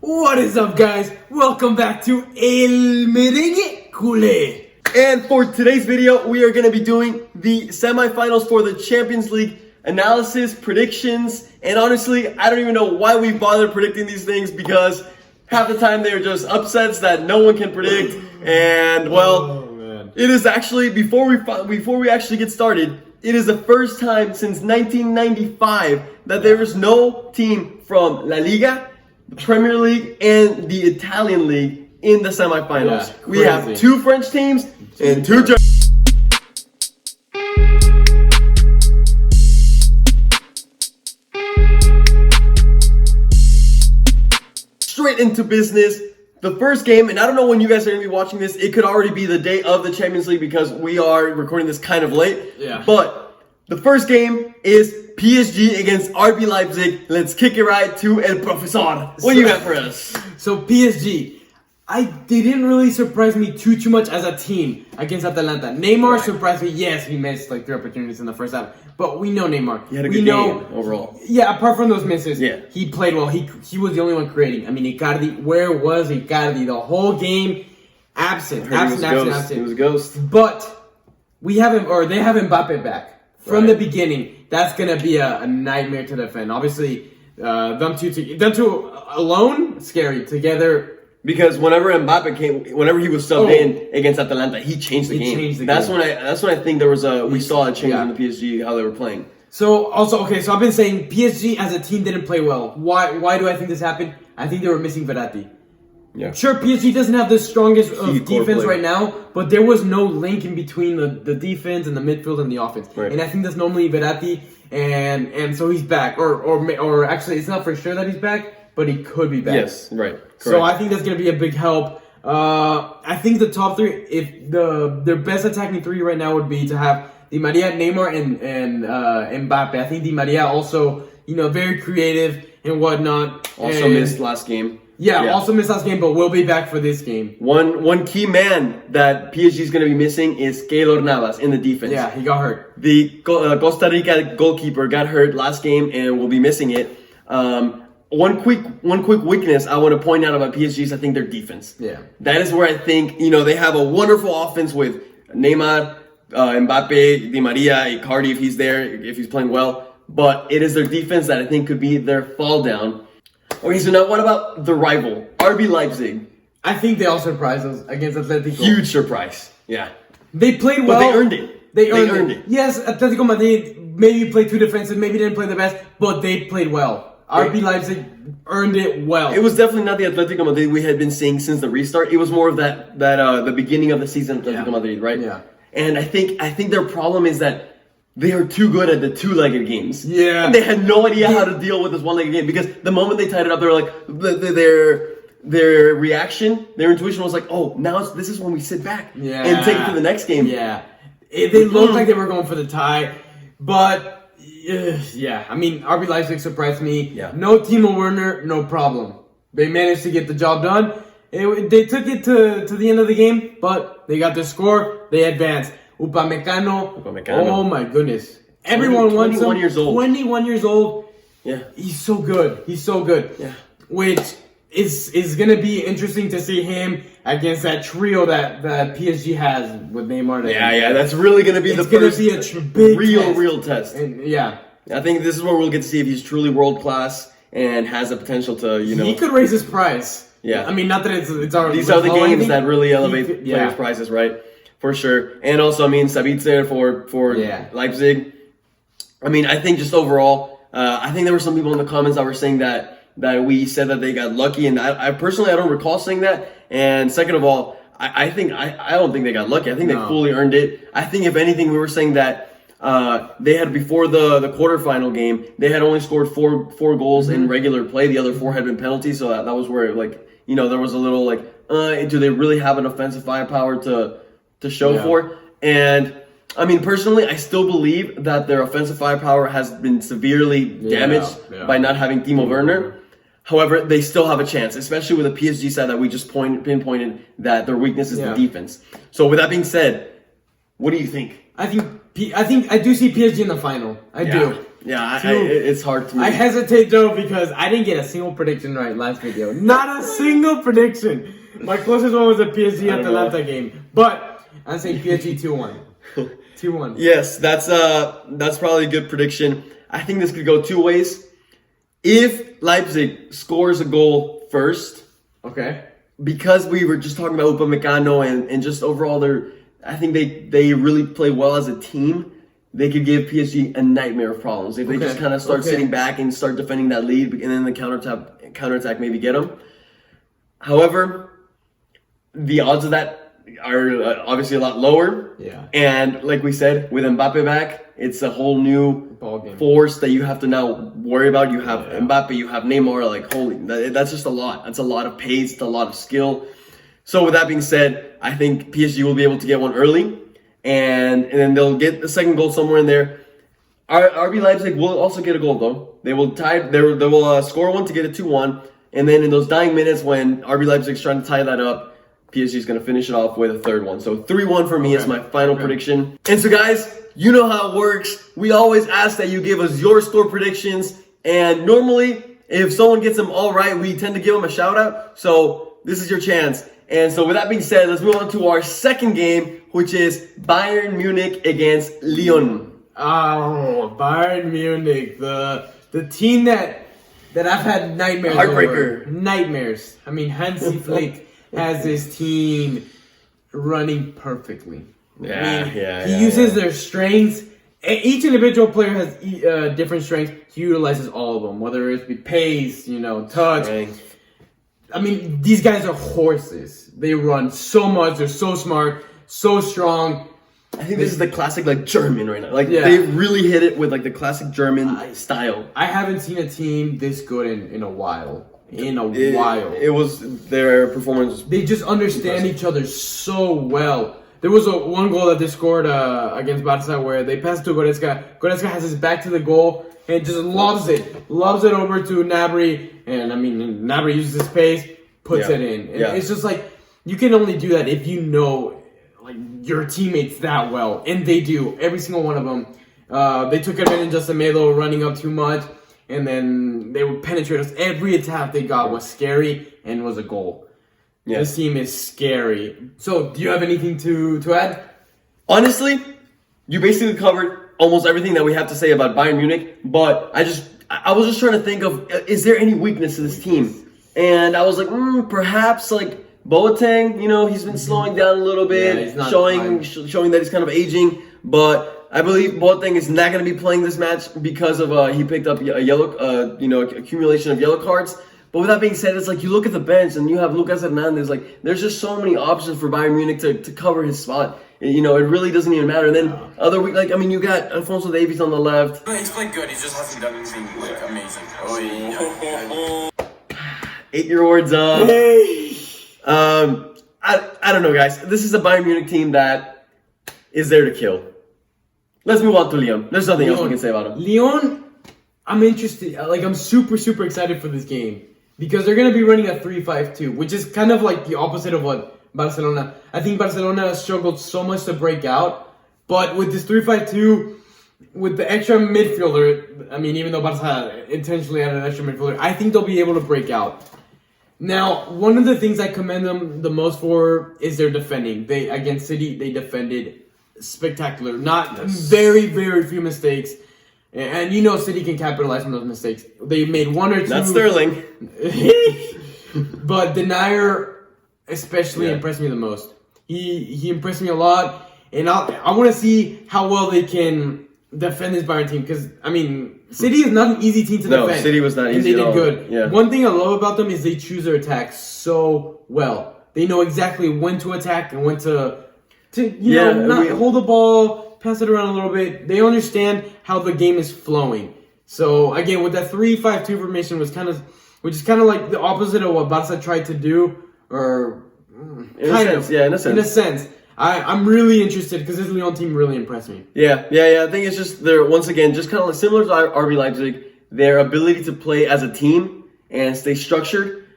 What is up, guys? Welcome back to El Merengue Culé. And for today's video, we are going to be doing the semifinals for the Champions League analysis, predictions, and honestly, I don't even know why we bother predicting these things because half the time they're just upsets that no one can predict. And well, it is actually before we actually get started, it is the first time since 1995 that there is no team from La Liga, the Premier League, and the Italian League in the semifinals. Yeah, we have two French teams and two German. Straight into business. The first game, and I don't know when you guys are going to be watching this, it could already be the day of the Champions League because we are recording this kind of late. Yeah. But the first game is PSG against RB Leipzig. Let's kick it right to El Profesor. What do you got for us? So PSG, they didn't really surprise me too much as a team against Atalanta. Neymar surprised me. Yes, he missed like 3 opportunities in the first half, but we know Neymar. He had a good game overall. Yeah, apart from those misses, yeah, he played well. He was the only one creating. I mean, Icardi. Where was Icardi the whole game? Absent. He was a ghost. But we have him, or they have Mbappe back from the beginning. That's gonna be a nightmare to defend. Obviously, them two alone, scary. Together. Because whenever Mbappe came, whenever he was subbed in against Atalanta, he changed the game. That's when I think there was we saw a change in the PSG how they were playing. So so I've been saying PSG as a team didn't play well. Why do I think this happened? I think they were missing Verratti. Yeah. Sure, PSG doesn't have the strongest of defense right now, but there was no link in between the defense and the midfield and the offense. Right. And I think that's normally Verratti, and so he's back. Or actually, it's not for sure that he's back, but he could be back. Yes, right. Correct. So I think that's going to be a big help. I think the top three, if their best attacking three right now would be to have Di Maria, Neymar, and Mbappe. I think Di Maria also, very creative and whatnot. Also missed last game. Yeah, also missed last game, but will be back for this game. One key man that PSG is going to be missing is Keylor Navas in the defense. Yeah, he got hurt. The Costa Rica goalkeeper got hurt last game and will be missing it. One quick weakness I want to point out about PSG is I think their defense. Yeah. That is where I think, they have a wonderful offense with Neymar, Mbappe, Di Maria, Icardi if he's there, if he's playing well. But it is their defense that I think could be their fall down. Okay, so now what about the rival, RB Leipzig? I think they all surprised us against Atletico. Huge surprise. Yeah. They played well. But they earned it. They earned it. Yes, Atletico Madrid maybe played too defensive, maybe didn't play the best, but they played well. RB Leipzig earned it well. It was definitely not the Atletico Madrid we had been seeing since the restart. It was more of that the beginning of the season Atletico Madrid, right? Yeah. And I think their problem is that they are too good at the two-legged games. Yeah. And they had no idea how to deal with this one-legged game because the moment they tied it up, they were like their reaction, their intuition was like, oh, now this is when we sit back and take it to the next game. Yeah. They looked like they were going for the tie, but. I mean, RB Leipzig surprised me. Yeah. No Timo Werner, no problem. They managed to get the job done. They took it to the end of the game, but they got the score. They advanced. Upamecano. Oh my goodness. Everyone wants him. 21 years old. 21 years old. Yeah. He's so good. Yeah. Which is going to be interesting to see him against that trio that PSG has with Neymar. Yeah. That's really going to be the first big real test. And, I think this is where we'll get to see if he's truly world class and has the potential to, He could raise his price. Yeah. I mean, not that it's our... These are the games that really elevate players' prices, right? For sure. And also, I mean, Sabitzer for Leipzig. I mean, I think just overall, I think there were some people in the comments that were saying that we said that they got lucky, and I personally don't recall saying that. And second of all, I don't think they got lucky. I think they fully earned it. I think if anything, we were saying that they had before the quarterfinal game, they had only scored four goals in regular play. The other 4 had been penalties, so that was where there was a little do they really have an offensive firepower to show for? And I mean, personally, I still believe that their offensive firepower has been severely damaged by not having Timo Werner. However, they still have a chance, especially with the PSG side that we just pinpointed that their weakness is the defense. So with that being said, what do you think? I do see PSG in the final. I do. Yeah, it's hard to me. I hesitate though because I didn't get a single prediction right last video. Not a single prediction. My closest one was a PSG Atalanta game, but I'm saying PSG 2-1. 2-1. Yes, that's probably a good prediction. I think this could go two ways. If Leipzig scores a goal first, okay, because we were just talking about Upamecano and just overall I think they really play well as a team. They could give PSG a nightmare of problems if they just kind of start sitting back and start defending that lead, and then the counterattack maybe get them. However, the odds of that are obviously a lot lower. Yeah. And like we said, with Mbappe back, it's a whole new force that you have to now worry about. You have Mbappe, you have Neymar. Like, holy, that's just a lot. That's a lot of pace, it's a lot of skill. So with that being said, I think PSG will be able to get one early. And then they'll get the second goal somewhere in there. RB Leipzig will also get a goal though. They will score one to get it 2-1, and then in those dying minutes when RB Leipzig's trying to tie that up, PSG is going to finish it off with a third one. So 3-1 for me is my final prediction. And so guys, you know how it works. We always ask that you give us your score predictions, and normally if someone gets them all right, we tend to give them a shout out. So this is your chance. And so with that being said, let's move on to our second game, which is Bayern Munich against Lyon. Oh, Bayern Munich, the team that I've had nightmares Heartbreaker. over. Nightmares. I mean, Hansi Flick has his team running perfectly. He uses their strengths. Each individual player has different strengths. He utilizes all of them, whether it be pace, touch. Strength. I mean, these guys are horses. They run so much. They're so smart, so strong. I think this is the classic German right now. They really hit it with the classic German style. I haven't seen a team this good in a while. It was their performance. They just understand each other so well. There was one goal that they scored against Barca where they passed to Goretzka. Goretzka has his back to the goal and just loves it over to Gnabry. And I mean, Gnabry uses his pace, puts it in. And it's just you can only do that if you know your teammates that well, and they do. Every single one of them. They took advantage of Semedo running up too much, and then they would penetrate us. Every attack they got was scary and was a goal. Yeah. This team is scary. So, do you have anything to add? Honestly, you basically covered almost everything that we have to say about Bayern Munich, but I was just trying to think of, is there any weakness to this team? And I was like, perhaps Boateng, he's been slowing down a little bit, showing that he's kind of aging, but I believe Boateng is not going to be playing this match because of he picked up a yellow, accumulation of yellow cards. But with that being said, it's you look at the bench and you have Lucas Hernandez. There's just so many options for Bayern Munich to cover his spot. It really doesn't even matter. And then other week, you got Alphonso Davies on the left. He's played good. He just hasn't done anything amazing. 8-year-olds up. Hey. I don't know, guys. This is a Bayern Munich team that is there to kill. Let's move on to Lyon. There's nothing else we can say about them. Lyon, I'm interested. I'm super, super excited for this game because they're going to be running a 3-5-2, which is kind of the opposite of what Barcelona. I think Barcelona has struggled so much to break out, but with this 3-5-2, with the extra midfielder, I mean, even though Barca intentionally had an extra midfielder, I think they'll be able to break out. Now, one of the things I commend them the most for is their defending. Against City, they defended spectacular. Very, very few mistakes. And City can capitalize on those mistakes. They made one or two. Not Sterling. But Denier especially impressed me the most. He impressed me a lot. And I want to see how well they can defend this Bayern team. Because, City is not an easy team to defend. No, City was not easy and they did good. Yeah. One thing I love about them is they choose their attacks so well. They know exactly when to attack and when to hold the ball, pass it around a little bit. They understand how the game is flowing. So again, with that 3-5-2 formation which is kind of like the opposite of what Barca tried to do, or in a sense. I'm really interested because this Lyon team really impressed me. Yeah. I think it's just they're once again just kind of similar to RB Leipzig. Their ability to play as a team and stay structured.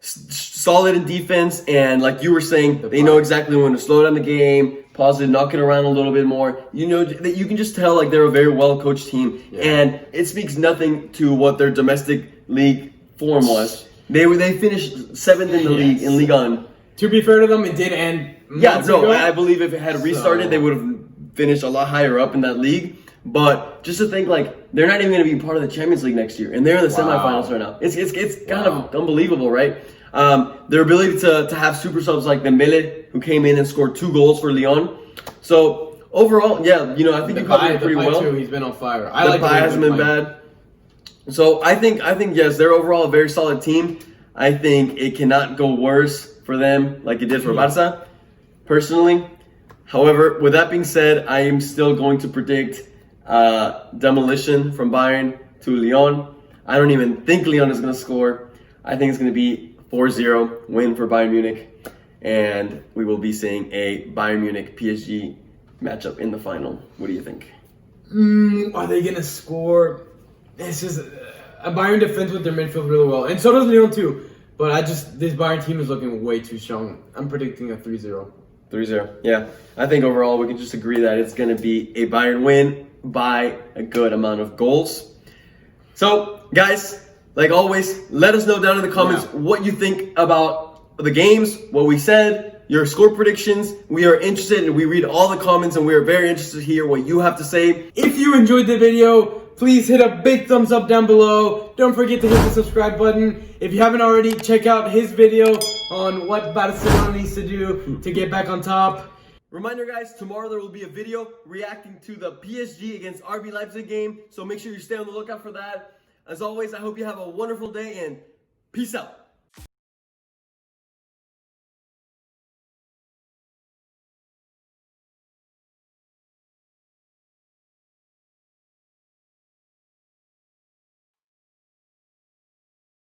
Solid in defense, and like you were saying, they know exactly when to slow down the game, positive, knock it around a little bit more. You know, that you can just tell like they're a very well coached team, and it speaks nothing to what their domestic league form was. They finished 7th in the league in Ligue 1. To be fair to them, it did end. I believe if it had restarted, they would have finished a lot higher up in that league. But just to think, like, they're not even going to be part of the Champions League next year, and they're in the semifinals right now. It's kind of unbelievable, right? Their ability to have super subs like Dembele, who came in and scored 2 goals for Lyon. So overall, I think he covered it pretty well. Too, he's been on fire. The hasn't been bad. So I think yes, they're overall a very solid team. I think it cannot go worse for them like it did for Barca, personally. However, with that being said, I am still going to predict demolition from Bayern to Lyon. I don't even think Lyon is going to score. I think it's going to be 4-0 win for Bayern Munich, and we will be seeing a Bayern Munich PSG matchup in the final. What do you think? Are they going to score? This is a Bayern defends with their midfield really well, and so does Lyon too. But this Bayern team is looking way too strong. I'm predicting a 3-0. 3-0. Yeah, I think overall we can just agree that it's going to be a Bayern win by a good amount of goals. So, guys, like always, let us know down in the comments what you think about the games, what we said, your score predictions. We are interested, and we read all the comments, and we are very interested to hear what you have to say. If you enjoyed the video, please hit a big thumbs up down below. Don't forget to hit the subscribe button. If you haven't already, check out his video on what Barcelona needs to do to get back on top. Reminder, guys, tomorrow there will be a video reacting to the PSG against RB Leipzig game, so make sure you stay on the lookout for that. As always, I hope you have a wonderful day, and peace out.